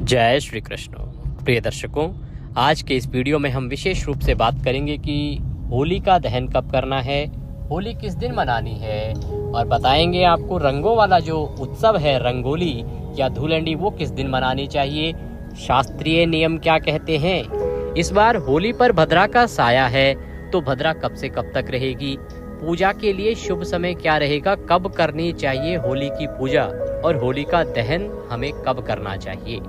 जय श्री कृष्ण। प्रिय दर्शकों, आज के इस वीडियो में हम विशेष रूप से बात करेंगे कि होली का दहन कब करना है, होली किस दिन मनानी है, और बताएंगे आपको रंगों वाला जो उत्सव है रंगोली या धूलंडी वो किस दिन मनानी चाहिए, शास्त्रीय नियम क्या कहते हैं। इस बार होली पर भद्रा का साया है तो भद्रा कब से कब तक रहेगी, पूजा के लिए शुभ समय क्या रहेगा, कब करनी चाहिए होली की पूजा और होली का दहन हमें कब करना चाहिए।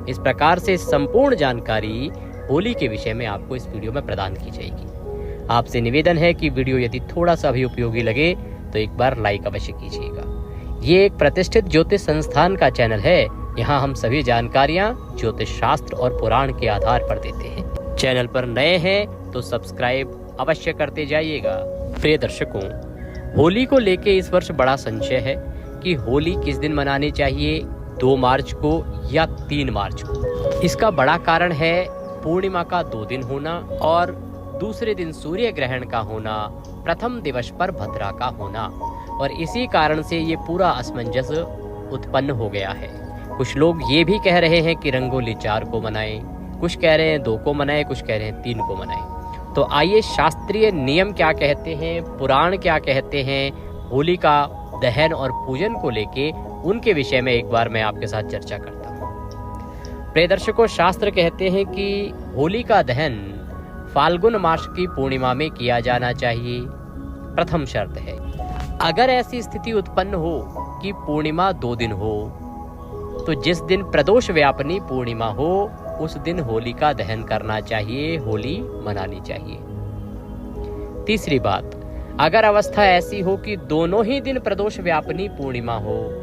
इस प्रकार से संपूर्ण जानकारी होली के विषय में आपको इस वीडियो में प्रदान की जाएगी। आपसे निवेदन है कि वीडियो यदि थोड़ा सा भी उपयोगी लगे तो एक बार लाइक अवश्य कीजिएगा। ये एक प्रतिष्ठित ज्योतिष संस्थान का चैनल है। यहाँ हम सभी जानकारियाँ ज्योतिष शास्त्र और पुराण के आधार पर देते हैं। चैनल पर नए हैं तो सब्सक्राइब अवश्य करते जाइएगा। प्रिय दर्शकों, होली को लेके इस वर्ष बड़ा संशय है कि होली किस दिन मनानी चाहिए, 2 मार्च को या 3 मार्च को। इसका बड़ा कारण है पूर्णिमा का 2 दिन होना और दूसरे दिन सूर्य ग्रहण का होना, प्रथम दिवस पर भद्रा का होना, और इसी कारण से ये पूरा असमंजस उत्पन्न हो गया है। कुछ लोग ये भी कह रहे हैं कि रंगोली 4 को मनाएं, कुछ कह रहे हैं 2 को मनाएं, कुछ कह रहे हैं 3 को मनाएं। तो आइए शास्त्रीय नियम क्या कहते हैं, पुराण क्या कहते हैं, होली का दहन और पूजन को लेके उनके विषय में एक बार मैं आपके साथ चर्चा करता हूँ। प्रिय दर्शकों, शास्त्र कहते हैं कि होली का दहन फाल्गुन मास की पूर्णिमा में किया जाना चाहिए। प्रथम शर्त है, अगर ऐसी स्थिति उत्पन्न हो कि पूर्णिमा 2 दिन हो तो जिस दिन प्रदोष व्यापनी पूर्णिमा हो उस दिन होली का दहन करना चाहिए, होली मनानी चाहिए। तीसरी बात, अगर अवस्था ऐसी हो कि दोनों ही दिन प्रदोष व्यापनी पूर्णिमा हो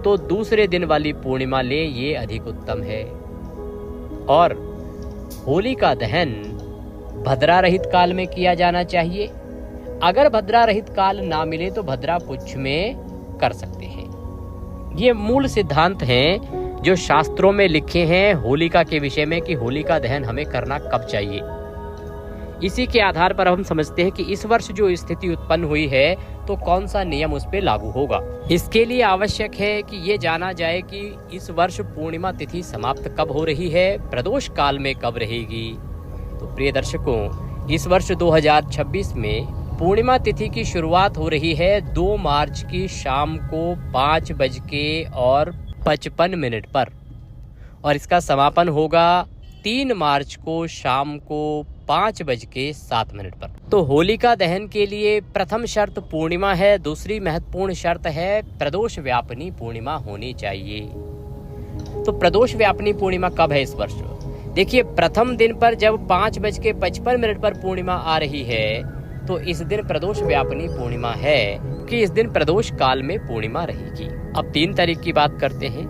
तो दूसरे दिन वाली पूर्णिमा ले, ये अधिक उत्तम है। और होली का दहन भद्रा रहित काल में किया जाना चाहिए। अगर भद्रा रहित काल ना मिले तो भद्रा पुच्छ में कर सकते हैं। ये मूल सिद्धांत हैं जो शास्त्रों में लिखे हैं होलिका के विषय में कि होली का दहन हमें करना कब चाहिए। इसी के आधार पर हम समझते हैं कि इस वर्ष जो स्थिति उत्पन्न हुई है तो कौन सा नियम उस पर लागू होगा। इसके लिए आवश्यक है कि ये जाना जाए कि इस वर्ष पूर्णिमा तिथि समाप्त कब हो रही है, प्रदोष काल में कब रहेगी। तो प्रिय दर्शकों, इस वर्ष 2026 में पूर्णिमा तिथि की शुरुआत हो रही है 2 मार्च की शाम को 5:55 पर और इसका समापन होगा 3 मार्च को शाम को 5:07 पर। तो होलिका दहन के लिए प्रथम शर्त पूर्णिमा है, दूसरी महत्वपूर्ण शर्त है प्रदोष व्यापनी पूर्णिमा होनी चाहिए। तो प्रदोष व्यापनी पूर्णिमा कब है इस वर्ष? देखिए, प्रथम दिन पर जब 5:55 पर पूर्णिमा आ रही है तो इस दिन प्रदोष व्यापनी पूर्णिमा है कि इस दिन प्रदोष काल में पूर्णिमा रहेगी। अब 3 तारीख की बात करते हैं।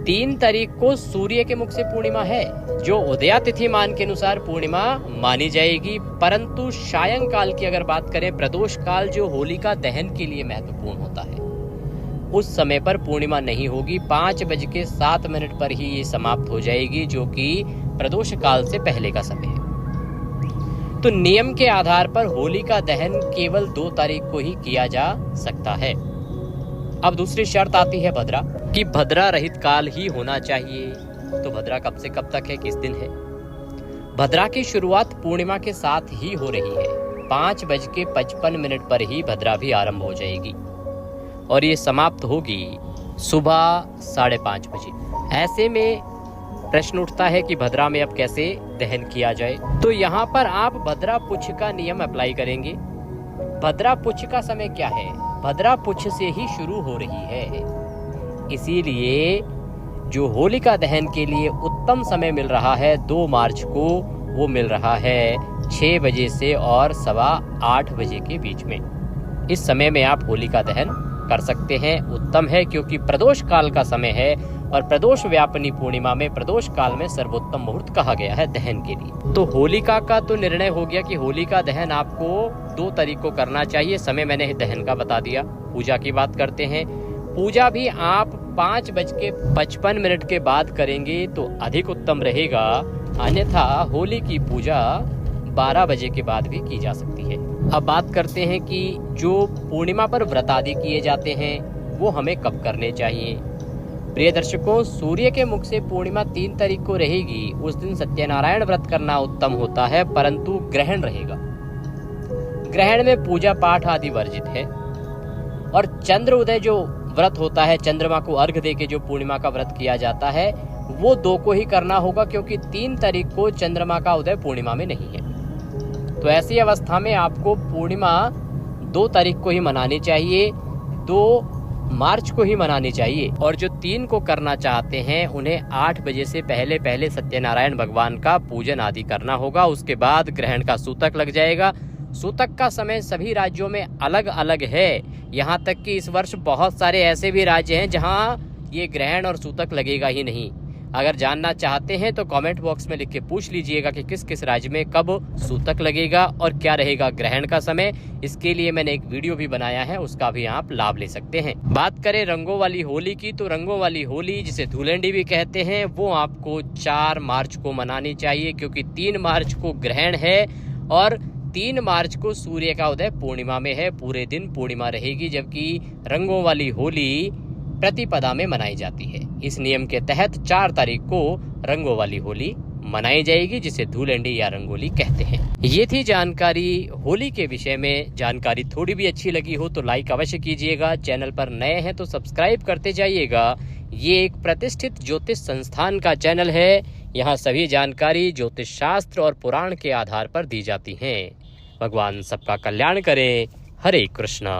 3 तारीख को सूर्य के मुख से पूर्णिमा है जो उदया तिथि मान के अनुसार पूर्णिमा मानी जाएगी, परंतु सायंकाल की अगर बात करें, प्रदोष काल जो होलिका दहन के लिए महत्वपूर्ण होता है, उस समय पर पूर्णिमा नहीं होगी। 5:07 पर ही ये समाप्त हो जाएगी, जो कि प्रदोष काल से पहले का समय है। तो नियम के आधार पर होली का दहन केवल 2 तारीख को ही किया जा सकता है। अब दूसरी शर्त आती है भद्रा, कि भद्रा रहित काल ही होना चाहिए। तो भद्रा कब से कब तक है, किस दिन है? भद्रा की शुरुआत पूर्णिमा के साथ ही हो रही है। 5:55 पर ही भद्रा भी आरंभ हो जाएगी और ये समाप्त होगी सुबह 5:30 बजे। ऐसे में प्रश्न उठता है कि भद्रा में अब कैसे दहन किया जाए। तो यहाँ पर आप भद्रा पुच्छ का नियम अप्लाई करेंगे। भद्रा पुच्छ का समय क्या है? भद्रा पुच्छ से ही शुरू हो रही है, इसीलिए जो होलिका दहन के लिए उत्तम समय मिल रहा है 2 मार्च को, वो मिल रहा है 6 बजे से और 8:15 बजे के बीच में। इस समय में आप होलिका दहन कर सकते हैं, उत्तम है, क्योंकि प्रदोष काल का समय है और प्रदोष व्यापनी पूर्णिमा में प्रदोष काल में सर्वोत्तम मुहूर्त कहा गया है दहन के लिए। तो होलिका का तो निर्णय हो गया कि होलिका दहन आपको 2 तारीख को करना चाहिए। समय मैंने दहन का बता दिया। पूजा की बात करते हैं। पूजा भी आप 5:55 के बाद करेंगे तो अधिक उत्तम रहेगा, अन्यथा होली की पूजा 12 बजे के बाद भी की जा सकती है। अब बात करते हैं कि जो पूर्णिमा पर व्रत आदि किए जाते हैं वो हमें कब करने चाहिए। प्रिय दर्शकों, सूर्य के मुख से पूर्णिमा 3 तारीख को रहेगी। उस दिन सत्यनारायण व्रत करना उत्तम होता है, परंतु ग्रहण रहेगा। ग्रहण में पूजा पाठ आदि वर्जित है। और चंद्र उदय जो व्रत होता है, चंद्रमा को अर्घ देके जो पूर्णिमा का व्रत किया जाता है, वो 2 को ही करना होगा, क्योंकि 3 तारीख को चंद्रमा का उदय पूर्णिमा में नहीं है। तो ऐसी अवस्था में आपको पूर्णिमा 2 तारीख को ही मनानी चाहिए, 2 मार्च को ही मनानी चाहिए। और जो 3 को करना चाहते हैं, उन्हें 8 बजे से पहले पहले सत्यनारायण भगवान का पूजन आदि करना होगा। उसके बाद ग्रहण का सूतक लग जाएगा। सूतक का समय सभी राज्यों में अलग अलग है। यहाँ तक कि इस वर्ष बहुत सारे ऐसे भी राज्य हैं जहाँ ये ग्रहण और सूतक लगेगा ही नहीं। अगर जानना चाहते हैं तो कमेंट बॉक्स में लिख के पूछ लीजिएगा कि किस किस राज्य में कब सूतक लगेगा और क्या रहेगा ग्रहण का समय। इसके लिए मैंने एक वीडियो भी बनाया है, उसका भी आप लाभ ले सकते हैं। बात करें रंगों वाली होली की, तो रंगों वाली होली जिसे धूलेंडी भी कहते हैं, वो आपको 4 मार्च को मनानी चाहिए, क्योंकि 3 मार्च को ग्रहण है और 3 मार्च को सूर्य का उदय पूर्णिमा में है। पूरे दिन पूर्णिमा रहेगी, जबकि रंगों वाली होली प्रतिपदा में मनाई जाती है। इस नियम के तहत 4 तारीख को रंगों वाली होली मनाई जाएगी, जिसे धूलेंडी या रंगोली कहते हैं। ये थी जानकारी होली के विषय में। जानकारी थोड़ी भी अच्छी लगी हो तो लाइक अवश्य कीजिएगा। चैनल पर नए हैं तो सब्सक्राइब करते जाइएगा। ये एक प्रतिष्ठित ज्योतिष संस्थान का चैनल है। यहाँ सभी जानकारी ज्योतिष शास्त्र और पुराण के आधार पर दी जाती है। भगवान सबका कल्याण करे। हरे कृष्णा।